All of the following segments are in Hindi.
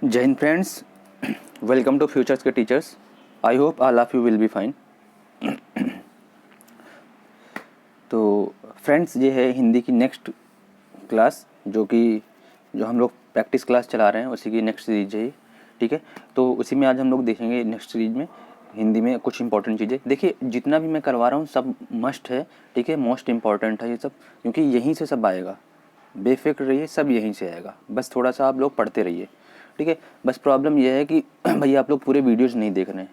जय हिंद फ्रेंड्स, वेलकम टू फ्यूचर्स के teachers. I hope all of you will be fine. तो फ्रेंड्स, ये है हिंदी की नेक्स्ट क्लास जो हम लोग प्रैक्टिस क्लास चला रहे हैं, उसी की नेक्स्ट सीरीज है ये। ठीक है, तो उसी में आज हम लोग देखेंगे नेक्स्ट सीरीज में हिंदी में कुछ इंपॉर्टेंट चीज़ें। देखिए, जितना भी मैं करवा रहा हूँ सब मस्ट है, ठीक है, मोस्ट इम्पॉर्टेंट है ये सब, क्योंकि यहीं से सब आएगा। बेफिक्र रहिए, सब यहीं से आएगा, बस थोड़ा सा आप लोग पढ़ते रहिए। ठीक है, बस प्रॉब्लम यह है कि भैया आप लोग पूरे वीडियोज़ नहीं देख रहे हैं।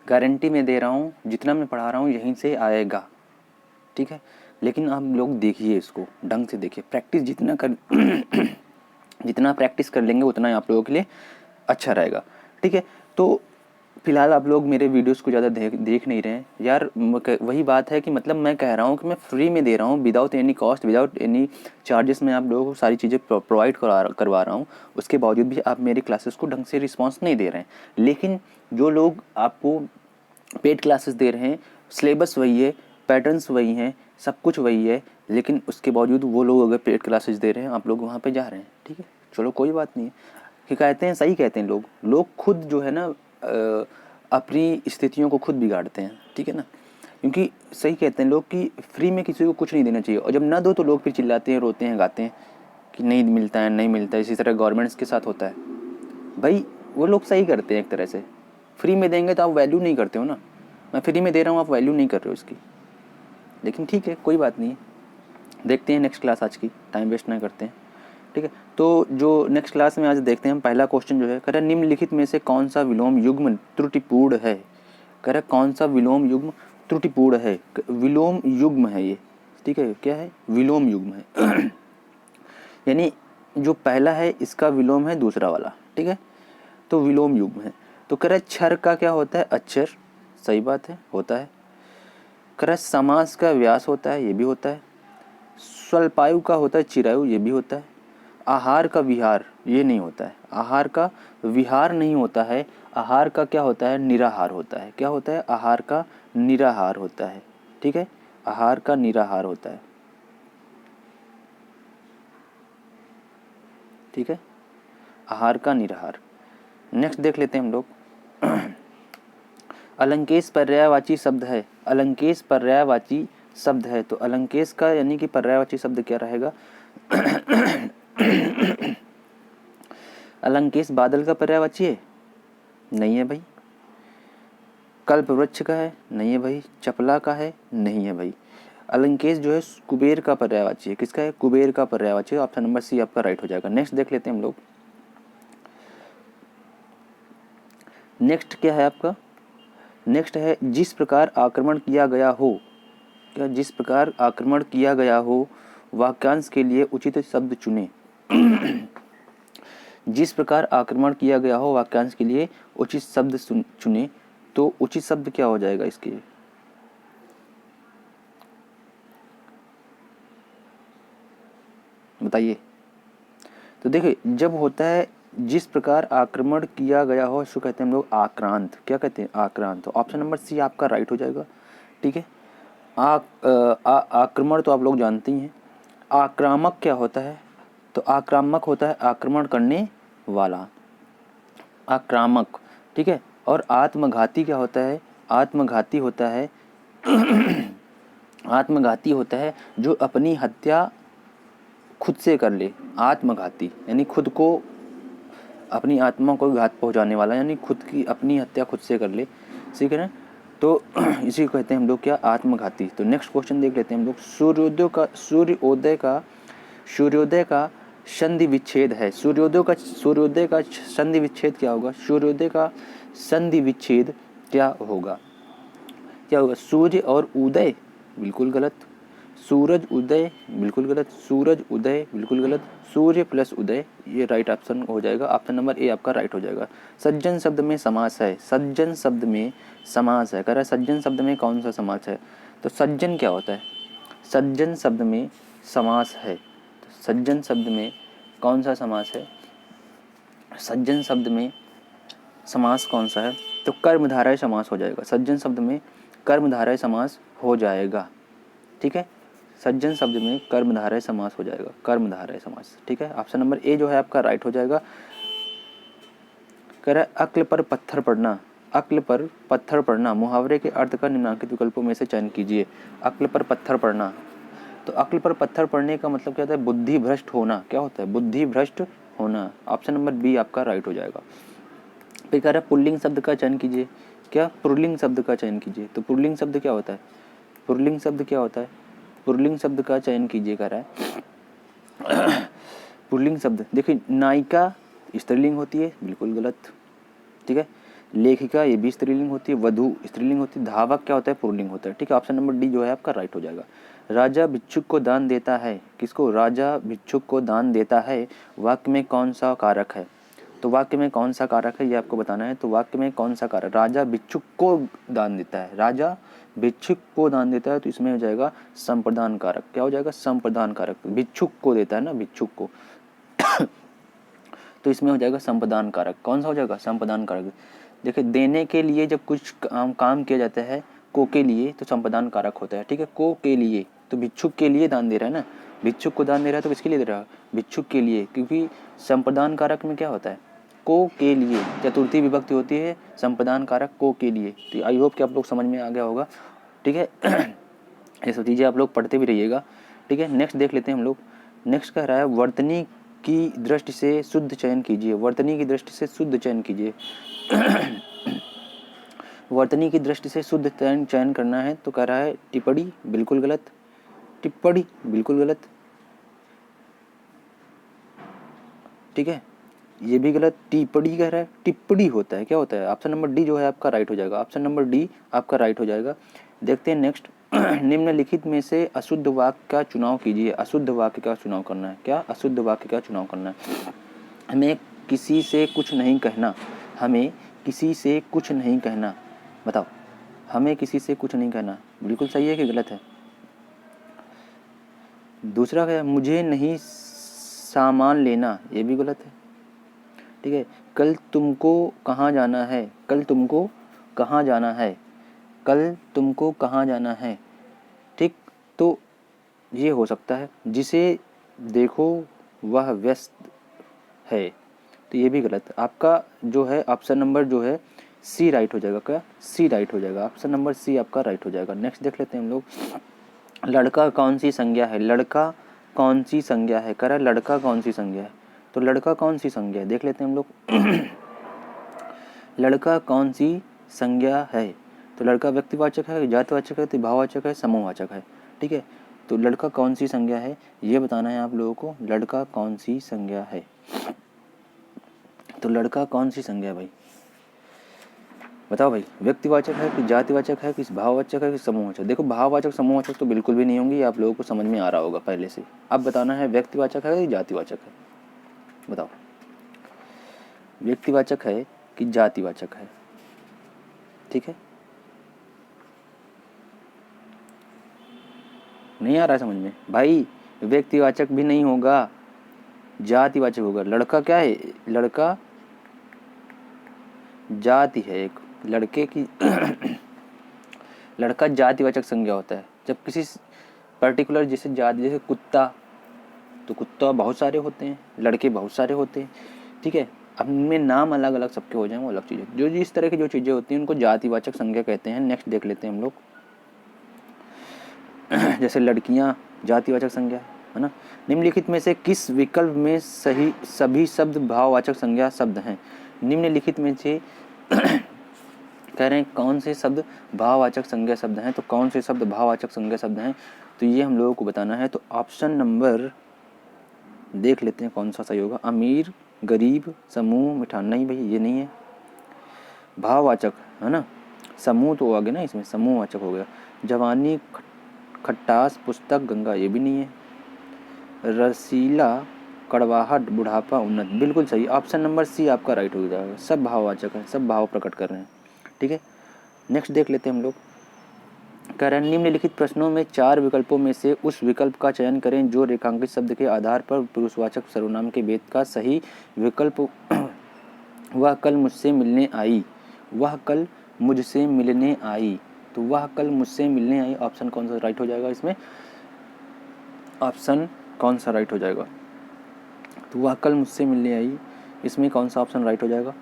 गारंटी मैं दे रहा हूँ, जितना मैं पढ़ा रहा हूँ यहीं से आएगा। ठीक है, लेकिन आप लोग देखिए, इसको ढंग से देखिए, प्रैक्टिस जितना कर जितना प्रैक्टिस कर लेंगे उतना ही आप लोगों के लिए अच्छा रहेगा। ठीक है, तो फिलहाल आप लोग मेरे वीडियोस को ज़्यादा देख नहीं रहे हैं यार। वही बात है कि मतलब मैं कह रहा हूँ कि मैं फ्री में दे रहा हूँ, without any cost, without any charges मैं आप लोगों को सारी चीज़ें प्रोवाइड करवा रहा हूँ। उसके बावजूद भी आप मेरी क्लासेस को ढंग से रिस्पॉन्स नहीं दे रहे हैं। लेकिन जो लोग आपको पेड क्लासेस दे रहे हैं, सिलेबस वही है, पैटर्न्स वही हैं, सब कुछ वही है, लेकिन उसके बावजूद वो लोग अगर पेड क्लासेस दे रहे हैं, आप लोग वहाँ पे जा रहे हैं। ठीक है, चलो कोई बात नहीं है कि कहते हैं, सही कहते हैं लोग खुद जो है ना अपनी स्थितियों को खुद बिगाड़ते हैं। ठीक है ना, क्योंकि सही कहते हैं लोग कि फ्री में किसी को कुछ नहीं देना चाहिए, और जब ना दो तो लोग फिर चिल्लाते हैं, रोते हैं, गाते हैं कि नहीं मिलता है, नहीं मिलता है। इसी तरह गवर्नमेंट्स के साथ होता है। भाई वो लोग सही करते हैं एक तरह से, फ्री में देंगे तो आप वैल्यू नहीं करते हो ना। मैं फ्री में दे रहा हूँ, आप वैल्यू नहीं कर रहे हो इसकी, लेकिन ठीक है, कोई बात नहीं है। देखते हैं नेक्स्ट क्लास आज की, टाइम वेस्ट ना करते हैं। ठीक है, तो जो नेक्स्ट क्लास में आज देखते हैं हम, पहला क्वेश्चन जो है, कह रहा है निम्नलिखित में से कौन सा विलोम युग्म त्रुटिपूर्ण है। कह रहा है कौन सा विलोम युग्म त्रुटिपूर्ण है। विलोम युग्म है ये, ठीक है, क्या है, विलोम युग्म है। यानी जो पहला है इसका विलोम है दूसरा वाला। ठीक है, तो विलोम युग्म है। तो कह रहा है क्षर का क्या होता है, अक्षर। सही बात है, होता है। कह रहा है समास का व्यास होता है, ये भी होता है। स्वल्पायु का होता है चिरायु, ये भी होता है। आहार का विहार, ये नहीं होता है। आहार का विहार नहीं होता है। आहार का क्या होता है, निराहार होता है। क्या होता है, आहार का निराहार होता है। ठीक है, आहार का निराहार होता है। ठीक है, आहार का निराहार। नेक्स्ट देख लेते हैं हम लोग। अलंकेश पर्यायवाची शब्द है। अलंकेश पर्यायवाची शब्द है, तो अलंकेश का यानी कि पर्यायवाची शब्द क्या रहेगा। अलंकेश बादल का पर्यायवाची है, नहीं है भाई। कल्प वृक्ष का है, नहीं है भाई। चपला का है, नहीं है भाई। अलंकेश जो है कुबेर का पर्यायवाची है। किसका है, कुबेर का पर्यायवाची है। ऑप्शन नंबर सी आपका राइट हो जाएगा। नेक्स्ट देख लेते हैं हम लोग। नेक्स्ट क्या है आपका, नेक्स्ट है जिस प्रकार आक्रमण किया गया हो। क्या, जिस प्रकार आक्रमण किया गया हो, वाक्यांश के लिए उचित शब्द चुने। जिस प्रकार आक्रमण किया गया हो, वाक्यांश के लिए उचित शब्द चुने। तो उचित शब्द क्या हो जाएगा इसके, बताइए। तो देखिए, जब होता है जिस प्रकार आक्रमण किया गया हो, इसको कहते हैं हम लोग आक्रांत। क्या कहते हैं, आक्रांत। तो ऑप्शन नंबर सी आपका राइट हो जाएगा। ठीक है, आक्रमण तो आप लोग जानते ही हैं। आक्रामक क्या होता है, तो आक्रामक होता है आक्रमण करने वाला, आक्रामक। ठीक है, और आत्मघाती क्या होता है, आत्मघाती होता है आत्मघाती होता है जो अपनी हत्या खुद से कर ले। आत्मघाती यानी खुद को, अपनी आत्मा को घात पहुंचाने वाला, यानी खुद की अपनी हत्या खुद से कर ले। ठीक है ना, तो इसी को कहते हैं हम लोग क्या, आत्मघाती। तो नेक्स्ट क्वेश्चन देख लेते हैं हम लोग। सूर्योदय का संधि विच्छेद है। सूर्योदय का संधि विच्छेद क्या होगा, सूर्योदय का संधि विच्छेद क्या होगा, क्या होगा, सूर्य और उदय, बिल्कुल गलत। सूरज उदय, बिल्कुल गलत। सूरज उदय, बिल्कुल गलत। सूर्य प्लस उदय, ये राइट ऑप्शन हो जाएगा। ऑप्शन नंबर ए आपका राइट हो जाएगा। सज्जन शब्द में समास है। सज्जन शब्द में समास है। कह रहा है सज्जन शब्द में कौन सा समास है, तो सज्जन क्या होता है, सज्जन शब्द में समास है। तो सज्जन शब्द में कौन सा समास है, सज्जन शब्द में समास कौन सा है, तो कर्मधारय समास हो जाएगा। सज्जन शब्द में कर्मधारय समास हो जाएगा। ठीक है, सज्जन शब्द में कर्मधारय समास हो जाएगा, कर्मधारय समास। ठीक है, ऑप्शन नंबर ए जो है आपका राइट हो जाएगा। कह रहा है अक्ल पर पत्थर पड़ना, अक्ल पर पत्थर पड़ना मुहावरे के अर्थ का निम्नलिखित विकल्पों में से चयन कीजिए। अक्ल पर पत्थर पड़ना, तो अक्ल पर पत्थर पड़ने का मतलब क्या होता है? बुद्धि भ्रष्ट होना। क्या होता है? बुद्धि भ्रष्ट होना। ऑप्शन नंबर बी आपका राइट हो जाएगा। फिर कह रहा है पुल्लिंग शब्द का चयन कीजिए। क्या? पुल्लिंग शब्द का चयन कीजिए। तो पुल्लिंग शब्द क्या होता है? पुल्लिंग शब्द क्या होता है? पुल्लिंग शब्द का चयन कीजिए कह रहा है। पुल्लिंग शब्द देखिए, नायिका स्त्रीलिंग होती है, बिल्कुल गलत। ठीक है, लेखिका ये भी स्त्रीलिंग होती है, वधु स्त्रीलिंग होती है, धावक क्या होता है? पुल्लिंग होता है। ठीक है, ऑप्शन नंबर डी जो है आपका राइट हो जाएगा। राजा भिक्षुक को दान देता है, किसको? राजा भिक्षुक को दान देता है, वाक्य में कौन सा कारक है? तो वाक्य में कौन सा कारक है ये आपको बताना है। तो वाक्य में कौन सा कारक? राजा भिक्षुक को दान देता है, राजा भिक्षुक को दान देता है, तो इसमें हो जाएगा संप्रदान कारक। क्या हो जाएगा? संप्रदान कारक। भिक्षुक को देता है ना, भिक्षुक को तो इसमें हो जाएगा संप्रदान कारक। कौन सा हो जाएगा? संप्रदान कारक। देखिए, देने के लिए जब कुछ काम किया जाता है को के लिए, तो संप्रदान कारक होता है। ठीक है, को के लिए, तो भिक्षुक के लिए दान दे रहा है ना, भिक्षुक को दान दे रहा है, तो किसके लिए दे रहा है? भिक्षुक के लिए, क्योंकि संप्रदान कारक में क्या होता है? को के लिए, चतुर्थी विभक्ति होती है, संप्रदान कारक को के लिए। तो आई होप कि आप लोग समझ में आ गया होगा। ठीक है, ये सब चीज़ें आप लोग पढ़ते भी रहिएगा। ठीक है, नेक्स्ट देख लेते हैं हम लोग। नेक्स्ट कह रहा है वर्तनी की दृष्टि से शुद्ध चयन कीजिए। वर्तनी की दृष्टि से शुद्ध चयन कीजिए। वर्तनी की दृष्टि से शुद्ध चयन करना है, तो कह रहा है टिप्पणी, बिल्कुल गलत। टिप्पणी बिल्कुल गलत। ठीक है, ये भी गलत। टिप्पणी कह रहा है, टिप्पणी होता है। क्या होता है? ऑप्शन नंबर डी जो है आपका राइट हो जाएगा। ऑप्शन नंबर डी आपका राइट हो जाएगा। देखते हैं नेक्स्ट। निम्नलिखित में से अशुद्ध वाक्य का चुनाव कीजिए। अशुद्ध वाक्य का चुनाव करना है। क्या? अशुद्ध वाक्य का चुनाव करना है। हमें किसी से कुछ नहीं कहना, हमें किसी से कुछ नहीं कहना। बताओ, हमें किसी से कुछ नहीं कहना बिल्कुल सही है कि गलत है? दूसरा क्या है? मुझे नहीं सामान लेना, ये भी गलत है। ठीक है, कल तुमको कहाँ जाना है? कल तुमको कहाँ जाना है? कल तुमको कहाँ जाना है? ठीक, तो ये हो सकता है जिसे देखो वह व्यस्त है, तो ये भी गलत। आपका जो है ऑप्शन नंबर जो है सी राइट हो जाएगा। क्या? सी राइट हो जाएगा। ऑप्शन नंबर सी आपका राइट हो जाएगा। नेक्स्ट देख लेते हैं हम लोग। लड़का कौन सी संज्ञा है? लड़का कौन सी संज्ञा है? कह रहा है लड़का कौन सी संज्ञा है, तो लड़का कौन सी संज्ञा है देख लेते हैं हम लोग। लड़का कौन सी संज्ञा है? तो लड़का व्यक्तिवाचक है, जातिवाचक है, भाववाचक है, समूहवाचक है। ठीक है, तो लड़का कौन सी संज्ञा है ये बताना है आप लोगों को। लड़का कौन सी संज्ञा है? तो लड़का कौन सी संज्ञा है भाई? बताओ भाई, व्यक्तिवाचक है कि जातिवाचक है कि भाववाचक है कि समूहवाचक? देखो, भाववाचक समूहवाचक तो बिल्कुल भी नहीं होंगी, आप लोगों को समझ में आ रहा होगा पहले से। अब बताना है व्यक्तिवाचक है कि जातिवाचक है, बताओ। व्यक्तिवाचक है कि जातिवाचक है? ठीक है, नहीं आ रहा है समझ में भाई? व्यक्तिवाचक भी नहीं होगा, जातिवाचक होगा। लड़का क्या है? लड़का जाति है एक, लड़के की लड़का जातिवाचक संज्ञा होता है जब किसी पर्टिकुलर जैसे जाति, जैसे कुत्ता, तो कुत्ता बहुत सारे होते हैं, लड़के बहुत सारे होते हैं। ठीक है, अब इनमें नाम अलग अलग सबके हो जाएं वो अलग चीज़ है। जो जिस तरह की जो चीज़ें होती हैं उनको जातिवाचक संज्ञा कहते हैं। नेक्स्ट देख लेते हैं हम लोग। जैसे लड़कियां जातिवाचक संज्ञा है ना। निम्नलिखित में से किस विकल्प में सही सभी शब्द भाववाचक संज्ञा शब्द हैं? निम्नलिखित में से कह रहे हैं कौन से शब्द भाववाचक संज्ञा शब्द हैं, तो कौन से शब्द भाववाचक संज्ञा शब्द हैं, तो ये हम लोगों को बताना है। तो ऑप्शन नंबर देख लेते हैं कौन सा सही होगा। अमीर, गरीब, समूह, मिठान। नहीं भाई, ये नहीं है भाववाचक, है ना। समूह तो आ गया ना, इसमें समूहवाचक हो गया। जवानी, खट्टास, पुस्तक, गंगा, ये भी नहीं है। रसीला, कड़वाहट, बुढ़ापा, उन्नत, बिल्कुल सही। ऑप्शन नंबर सी आपका राइट हो जाएगा। सब भाववाचक है, सब भाव प्रकट कर रहे हैं। ठीक है, नेक्स्ट देख लेते हैं हम लोग। कह रहे हैं निम्नलिखित प्रश्नों में 4 विकल्पों में से उस विकल्प का चयन करें जो रेखांकित शब्द के आधार पर पुरुषवाचक सर्वनाम के भेद का सही विकल्प। वह कल मुझसे मिलने आई, वह कल मुझसे मिलने आई, तो वह कल मुझसे मिलने आई, ऑप्शन कौन सा राइट हो जाएगा इसमें? ऑप्शन कौन सा राइट हो जाएगा? तो वह कल मुझसे मिलने आई, इसमें कौन सा ऑप्शन राइट हो जाएगा?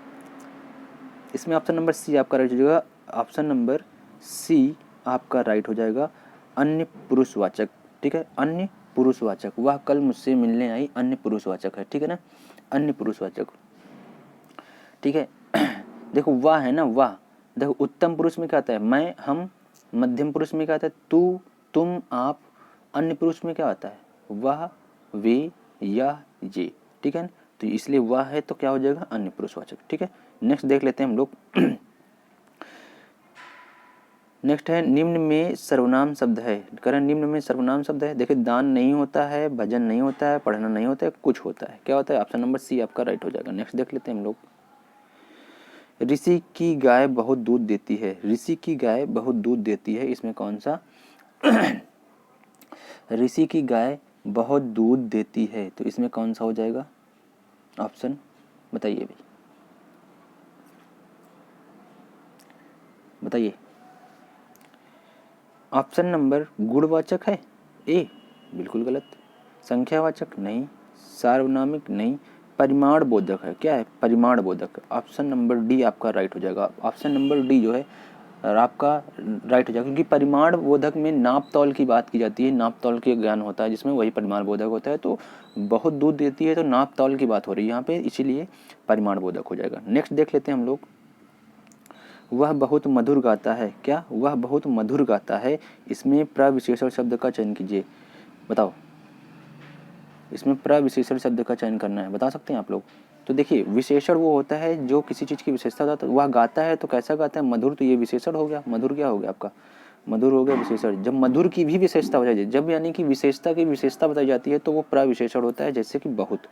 इसमें ऑप्शन नंबर सी आपका राइट हो जाएगा। ऑप्शन नंबर सी आपका राइट हो जाएगा, अन्य पुरुषवाचक। ठीक है, अन्य पुरुषवाचक, वह कल मुझसे मिलने आई, अन्य पुरुषवाचक है। ठीक है ना, अन्य पुरुषवाचक। ठीक है देखो वह है ना, वह देखो उत्तम पुरुष में क्या आता है, मैं, हम। मध्यम पुरुष में क्या आता है, तू, तुम, आप। अन्य पुरुष में क्या आता है, वह, वे, या, ये। ठीक है ना, तो इसलिए वह है तो क्या हो जाएगा, अन्य पुरुषवाचक। ठीक है, नेक्स्ट देख लेते हैं हम लोग। नेक्स्ट है निम्न में सर्वनाम शब्द है। करें निम्न में सर्वनाम शब्द है। देखिए दान नहीं होता है, भजन नहीं होता है, पढ़ना नहीं होता है, कुछ होता है। क्या होता है, ऑप्शन नंबर सी आपका राइट हो जाएगा। नेक्स्ट देख लेते हैं हम लोग। ऋषि की गाय बहुत दूध देती है। ऋषि की गाय बहुत दूध देती है, इसमें कौन सा ऋषि की गाय बहुत दूध देती है, तो इसमें कौन सा हो जाएगा ऑप्शन, बताइए भाई, बताइए। ऑप्शन नंबर गुणवाचक है ए, बिल्कुल गलत। संख्यावाचक नहीं, सार्वनामिक नहीं, परिमाण बोधक है। क्या है, परिमाण बोधक। ऑप्शन नंबर डी आपका राइट हो जाएगा। ऑप्शन नंबर डी जो है आपका राइट हो जाएगा, क्योंकि परिमाण बोधक में नाप तौल की बात की जाती है, नाप तौल के ज्ञान होता है जिसमें, वही परिमाण बोधक होता है। तो बहुत दूध देती है तो नाप तौल की बात हो रही है यहाँ पे, इसीलिए परिमाण बोधक हो जाएगा। नेक्स्ट देख लेते हैं हम लोग। वह बहुत मधुर गाता है। क्या, वह बहुत मधुर गाता है, इसमें प्रविशेषण शब्द का चयन कीजिए। बताओ, इसमें प्रविशेषण शब्द का चयन करना है, बता सकते हैं आप लोग। तो देखिए विशेषण वो होता है जो किसी चीज़ की विशेषता होता है। वह गाता है तो कैसा गाता है, मधुर, तो ये विशेषण हो गया। मधुर क्या हो गया आपका, मधुर हो गया विशेषण। जब मधुर की भी विशेषता हो जाए, जब यानी कि विशेषता की विशेषता बताई जाती है तो वो प्रविशेषण होता है, जैसे कि बहुत।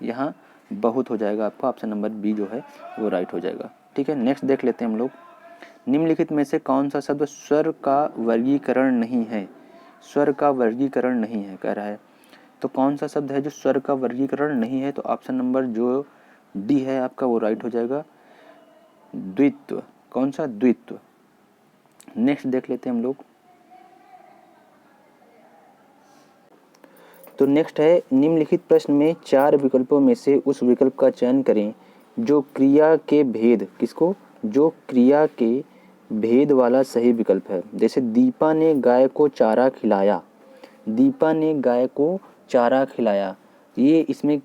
यहाँ बहुत हो जाएगा आपका, ऑप्शन नंबर बी जो है वो राइट हो जाएगा। ठीक है, नेक्स्ट देख लेते हैं हम लोग। निम्नलिखित में से कौन सा शब्द स्वर का वर्गीकरण नहीं है। स्वर का वर्गीकरण नहीं है कह रहा है, तो कौन सा शब्द है जो स्वर का वर्गीकरण नहीं है, तो ऑप्शन नंबर जो डी है आपका वो राइट हो जाएगा, द्वित्व। कौन सा, द्वित्व। नेक्स्ट देख लेते हैं हम लोग। तो नेक्स्ट है निम्नलिखित प्रश्न में 4 विकल्पों में से उस विकल्प का चयन करें जो क्रिया के भेद, किसको, जो क्रिया के भेद वाला सही विकल्प है। जैसे दीपा ने गाय को चारा खिलाया, दीपा ने गाय को चारा खिलाया, ये इसमें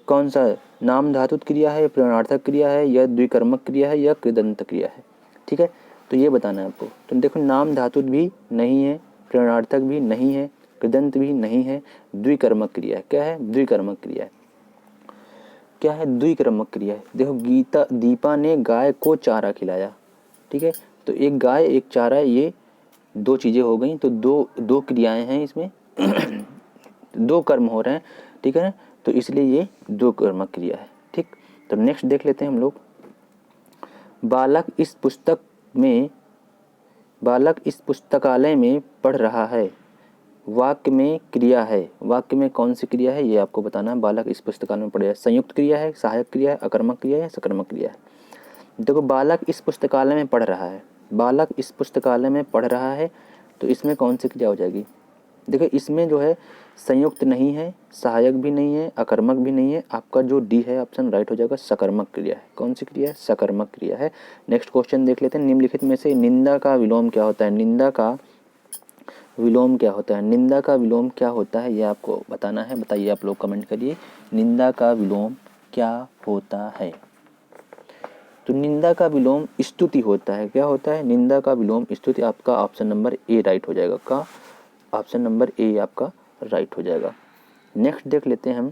कौन सा नाम धातुत क्रिया है, प्रेरणार्थक क्रिया है, या द्विकर्मक क्रिया है, या कृदंत क्रिया है। ठीक है, तो ये बताना है आपको। तो देखो नाम धातुत भी नहीं है, प्रेरणार्थक भी नहीं है, कृदंत भी नहीं है, द्विकर्मक क्रिया है। क्या है, द्विकर्मक क्रिया है। क्या है, द्विकर्मक क्रिया है। देखो दीपा ने गाय को चारा खिलाया। ठीक है, तो एक गाय एक चारा, ये 2 चीज़ें हो गई, तो दो क्रियाएं हैं इसमें 2 कर्म हो रहे हैं। ठीक है ना, तो इसलिए ये 2 कर्मक क्रिया है। ठीक, तो नेक्स्ट देख लेते हैं हम लोग। बालक इस पुस्तकालय में पढ़ रहा है, वाक्य में क्रिया है, वाक्य में कौन सी क्रिया है ये आपको बताना है। बालक इस पुस्तकालय में पढ़ रहा है, संयुक्त क्रिया है, सहायक क्रिया है, अकर्मक क्रिया है, सकर्मक क्रिया है। देखो बालक इस पुस्तकालय में पढ़ रहा है, बालक इस पुस्तकालय में पढ़ रहा है, तो इसमें कौन सी क्रिया हो जाएगी। देखिए इसमें जो है संयुक्त नहीं है, सहायक भी नहीं है, अकर्मक भी नहीं है, आपका जो डी है ऑप्शन राइट हो जाएगा, सकर्मक क्रिया है। कौन सी क्रिया है, सकर्मक क्रिया है। नेक्स्ट क्वेश्चन देख लेते हैं। निम्नलिखित में से निंदा का विलोम क्या होता है, निंदा का विलोम क्या होता है, निंदा का विलोम क्या होता है ये आपको बताना है। बताइए आप लोग कमेंट करिए, निंदा का विलोम क्या होता है। तो निंदा का विलोम स्तुति होता है। क्या होता है, निंदा का विलोम स्तुति। आपका ऑप्शन नंबर ए राइट हो जाएगा, का ऑप्शन नंबर ए आपका राइट हो जाएगा। नेक्स्ट देख लेते हैं हम।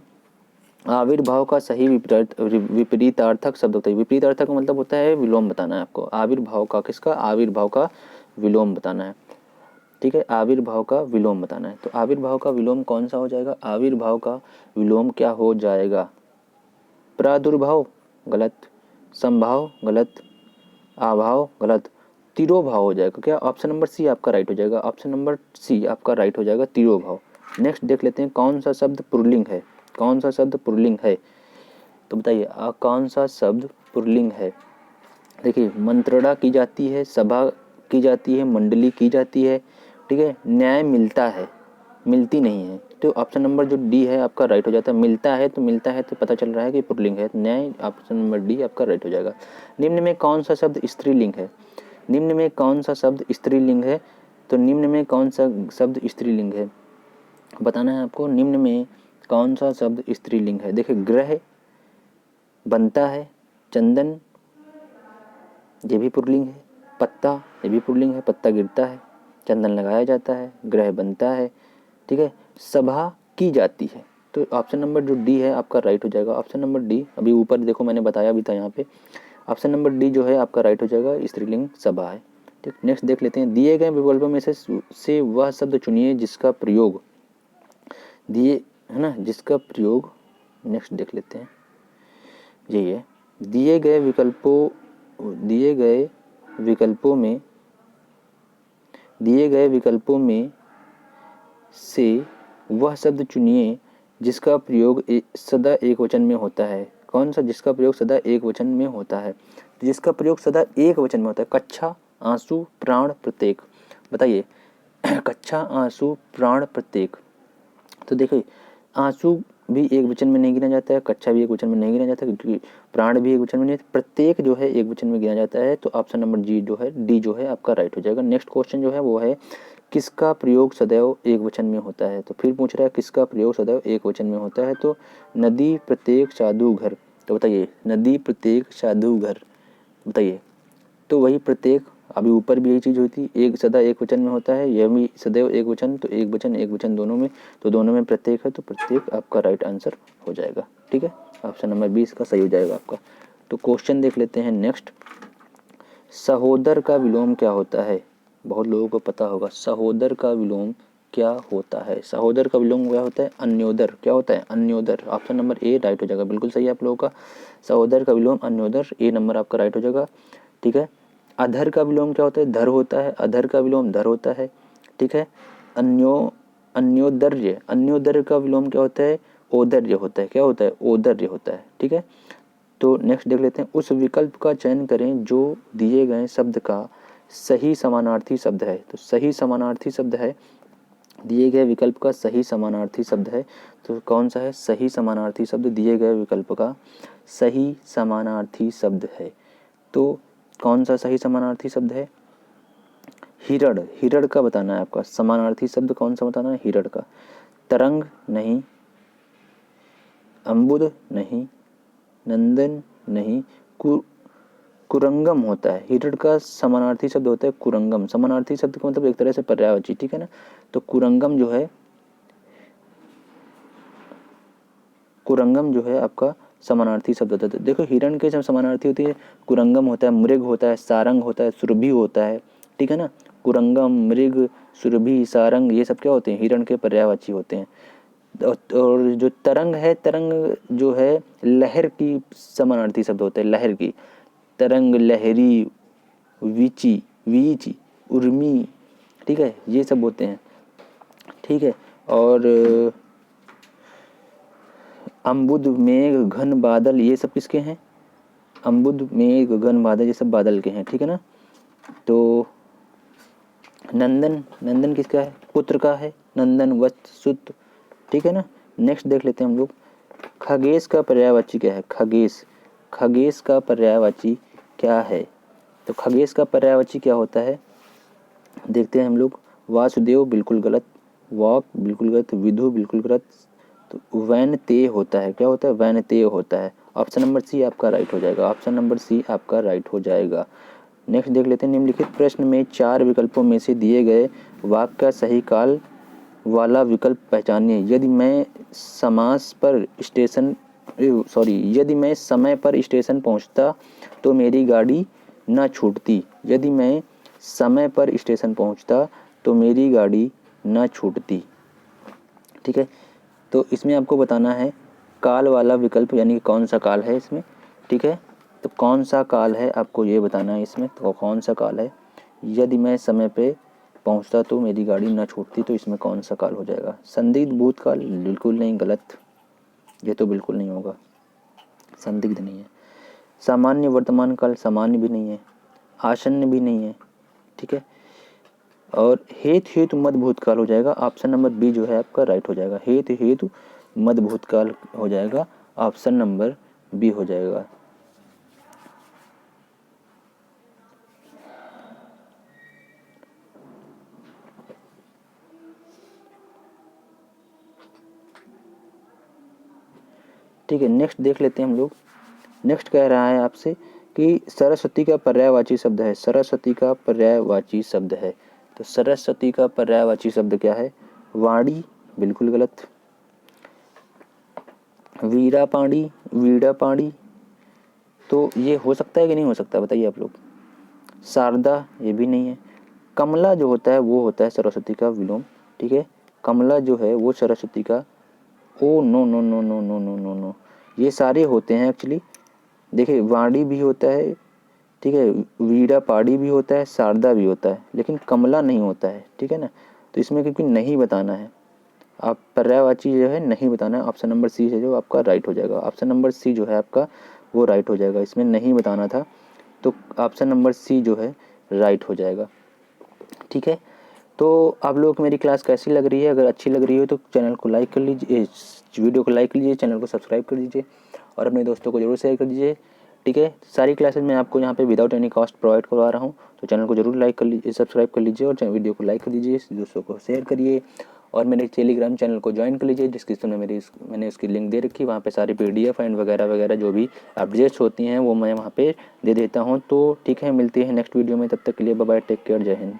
आविर्भाव का सही विपरीतार्थक शब्द होता है। विपरीतार्थक का मतलब होता है विलोम बताना है आपको। आविर्भाव का, किसका, आविर्भाव का विलोम बताना है। ठीक है, आविर्भाव का विलोम बताना है। तो आविर्भाव का विलोम कौन सा हो जाएगा, आविर्भाव का विलोम क्या हो जाएगा, प्रादुर्भाव गलत, संभाव गलत, आभाव गलत, तिरोभाव हो जाएगा। क्या, ऑप्शन नंबर सी आपका राइट हो जाएगा, ऑप्शन नंबर सी आपका राइट हो जाएगा, तिरोभाव। नेक्स्ट देख लेते हैं कौन सा शब्द पुल्लिंग है, कौन सा शब्द पुल्लिंग है, तो बताइए कौन सा शब्द पुल्लिंग है। देखिए मंत्रणा की जाती है, सभा की जाती है, मंडली की जाती है। ठीक है, न्याय मिलता है, मिलती नहीं है, तो ऑप्शन नंबर जो डी है आपका राइट हो जाता है। मिलता है तो पता चल रहा है कि पुल्लिंग है, न्याय ऑप्शन नंबर डी आपका राइट हो जाएगा। निम्न में कौन सा शब्द स्त्रीलिंग है? निम्न में कौन सा शब्द स्त्रीलिंग है? तो निम्न में कौन सा शब्द स्त्रीलिंग है बताना है आपको। निम्न में कौन सा शब्द स्त्रीलिंग है? देखिए, ग्रह बनता है, चंदन ये भी पुल्लिंग है, पत्ता ये भी पुल्लिंग है, पत्ता गिरता है, चंदन लगाया जाता है, ग्रह बनता है, ठीक है, सभा की जाती है। तो ऑप्शन नंबर जो डी है आपका राइट हो जाएगा। ऑप्शन नंबर डी, अभी ऊपर देखो मैंने बताया भी था यहाँ पे, ऑप्शन नंबर डी जो है आपका राइट हो जाएगा, स्त्रीलिंग सभा है। ठीक, नेक्स्ट देख लेते हैं। दिए गए विकल्पों में से वह शब्द चुनिए जिसका प्रयोग दिए, है ना, जिसका प्रयोग, नेक्स्ट देख लेते हैं, यही है, दिए गए विकल्पों में से वह शब्द चुनिए जिसका प्रयोग सदा एक वचन में होता है। कौन सा? जिसका प्रयोग सदा एक वचन में होता है। तो जिसका प्रयोग सदा एक वचन में होता है, कच्छा, आंसू, प्राण, प्रत्येक। बताइए कच्छा, आंसू, प्राण, प्रत्येक। तो देखिए, आंसू भी एक वचन में नहीं गिना जाता है, कच्छा भी एक वचन में नहीं गिना जाता है, क्योंकि प्राण भी एक वचन में नहीं, प्रत्येक जो है एक वचन में गिना जाता है। तो ऑप्शन नंबर जी जो है, डी जो है आपका राइट हो जाएगा। नेक्स्ट क्वेश्चन जो है वो है, किसका प्रयोग सदैव एक वचन में होता है? तो फिर पूछ रहा है किसका प्रयोग सदैव एक वचन में होता है। तो नदी, प्रत्येक, साधु, घर। तो बताइए, नदी, प्रत्येक, साधु, घर, बताइए। तो वही प्रत्येक, अभी ऊपर भी यही चीज़ होती, एक सदा एक वचन में होता है, यह भी सदैव एक वचन, तो एक वचन दोनों में, तो दोनों में प्रत्येक है, तो प्रत्येक आपका राइट आंसर हो जाएगा। ठीक है, ऑप्शन नंबर 20 का सही हो जाएगा आपका। तो क्वेश्चन देख लेते हैं नेक्स्ट। सहोदर का विलोम क्या होता है? बहुत लोगों को पता होगा, सहोदर का विलोम क्या होता है? सहोदर का विलोम क्या होता है? अन्योदर। क्या होता है? अन्योदर। ऑप्शन नंबर ए राइट हो जाएगा, बिल्कुल सही है आप लोगों का। सहोदर का विलोम अन्योदर, ए नंबर आपका राइट हो जाएगा। ठीक है, अधर का विलोम क्या होता है? धर होता है, अधर का विलोम धर होता है। ठीक है, अन्योदर्य, अन्योदर्य का विलोम क्या होता है? ओदर्य होता है। क्या होता है? ओदर्य होता है। ठीक है, तो नेक्स्ट देख लेते हैं। उस विकल्प का चयन करें जो दिए गए शब्द का सही समानार्थी शब्द है। तो सही समानार्थी शब्द है, दिए गए विकल्प का सही समानार्थी शब्द है। तो कौन सा है सही समानार्थी शब्द? दिए गए विकल्प का सही समानार्थी शब्द है। तो कौन सा सही समानार्थी शब्द है? हिरण। हिरण का बताना है आपका समानार्थी शब्द, कौन सा बताना है? हिरण का। तरंग नहीं, अम्बुद नहीं, नंदन नहीं, कुरंगम होता है। हिरण का समानार्थी शब्द होता है कुरंगम। समानार्थी शब्द का मतलब एक तरह से पर्यायवाची, ठीक है ना। तो कुरंगम जो है आपका समानार्थी शब्द होता है। देखो, हिरण के जब समानार्थी होती है, कुरंगम होता है, मृग होता है, सारंग होता है, सुरभि होता है, ठीक है ना। कुरंगम, मृग, सुरभि, सारंग, ये सब क्या होते हैं? हिरण के पर्यायवाची होते हैं। और जो तरंग है, तरंग जो है लहर की समानार्थी शब्द होता है, लहर की। तरंग, लहरी, वीची, उर्मी, ठीक है, ये सब होते हैं। ठीक है, और अम्बुद, मेघ, घन बादल, ये सब किसके हैं? अम्बुद, मेघ, घन बादल, ये सब बादल के हैं, ठीक है ना। तो नंदन, नंदन किसका है? पुत्र का है, नंदन, वत्स, सुत, ठीक है ना। नेक्स्ट देख लेते हैं हम लोग। खगेश का पर्यायवाची क्या है? खगेश, खगेश का पर्यायवाची क्या है? तो खगेश का पर्यायवाची क्या होता है, देखते हैं हम लोग। वासुदेव बिल्कुल गलत, वाक बिल्कुल गलत, विधु बिल्कुल गलत, तो वैनतेय होता है। क्या होता है? वैनतेय होता है। ऑप्शन नंबर सी आपका राइट हो जाएगा। ऑप्शन नंबर सी आपका राइट हो जाएगा। नेक्स्ट देख लेते हैं। निम्नलिखित प्रश्न में 4 विकल्पों में से दिए गए वाक्य का सही काल वाला विकल्प पहचानिए। यदि मैं समय पर स्टेशन पहुंचता तो मेरी गाड़ी न छूटती। यदि मैं समय पर स्टेशन पहुंचता तो मेरी गाड़ी न छूटती। ठीक है, तो इसमें आपको बताना है काल वाला विकल्प, यानी कि कौन सा काल है इसमें। ठीक है, तो कौन सा काल है आपको ये बताना है इसमें, तो कौन सा काल है। यदि मैं समय पे पहुंचता तो मेरी गाड़ी न छूटती, तो इसमें कौन सा काल हो जाएगा? संदिग्ध भूतकाल, बिल्कुल नहीं, गलत, ये तो बिल्कुल नहीं होगा, संदिग्ध नहीं है। सामान्य वर्तमान काल, सामान्य भी नहीं है, आसन्न भी नहीं है। ठीक है, और हेतु मद भूतकाल हो जाएगा। ऑप्शन नंबर बी जो है आपका राइट हो जाएगा। हेतु मद भूतकाल हो जाएगा, ऑप्शन नंबर बी हो जाएगा। ठीक है, नेक्स्ट देख लेते हैं हम लोग। नेक्स्ट कह रहा है आपसे कि सरस्वती का पर्यायवाची शब्द है। सरस्वती का पर्यायवाची शब्द है, तो सरस्वती का पर्यायवाची शब्द क्या है? वाणी, बिल्कुल गलत। वीरा पाणी, वीड़ा पाणी, तो ये हो सकता है कि नहीं हो सकता, बताइए आप लोग। शारदा, ये भी नहीं है। कमला जो होता है वो होता है सरस्वती का विलोम, ठीक है। कमला जो है वो सरस्वती का, oh no no no no no no no no, ये सारे होते हैं एक्चुअली। देखिए वाणी भी होता है, ठीक है, वीड़ा पाड़ी भी होता है, शारदा भी होता है, लेकिन कमला नहीं होता है, ठीक है ना। तो इसमें क्योंकि नहीं बताना है, आप पर्यायवाची जो है नहीं बताना है। ऑप्शन नंबर सी है जो आपका राइट हो जाएगा। ऑप्शन नंबर सी जो है आपका वो राइट हो जाएगा, इसमें नहीं बताना था, तो ऑप्शन नंबर सी जो है राइट हो जाएगा, ठीक है। तो आप लोगों को मेरी क्लास कैसी लग रही है? अगर अच्छी लग रही हो तो चैनल को लाइक कर लीजिए, वीडियो को लाइक कर लीजिए, चैनल को सब्सक्राइब कर दीजिए और अपने दोस्तों को जरूर शेयर कर दीजिए, ठीक है। सारी क्लासेस मैं आपको यहाँ पे विदाउट एनी कॉस्ट प्रोवाइड करवा रहा हूँ, तो चैनल को जरूर लाइक कर लीजिए, सब्सक्राइब कर लीजिए और वीडियो को लाइक कर दीजिए, दोस्तों को शेयर करिए और मेरे टेलीग्राम चैनल को ज्वाइन कर लीजिए। डिस्क्रिप्शन में मैंने उसकी लिंक दे रखी है, वहाँ पे सारी PDF एंड वगैरह वगैरह जो भी अपडेट्स होती हैं वो मैं वहाँ पे दे देता हूँ। तो ठीक है, मिलती है नेक्स्ट वीडियो में, तब तक के लिए बाय बाय, टेक केयर, जय हिंद।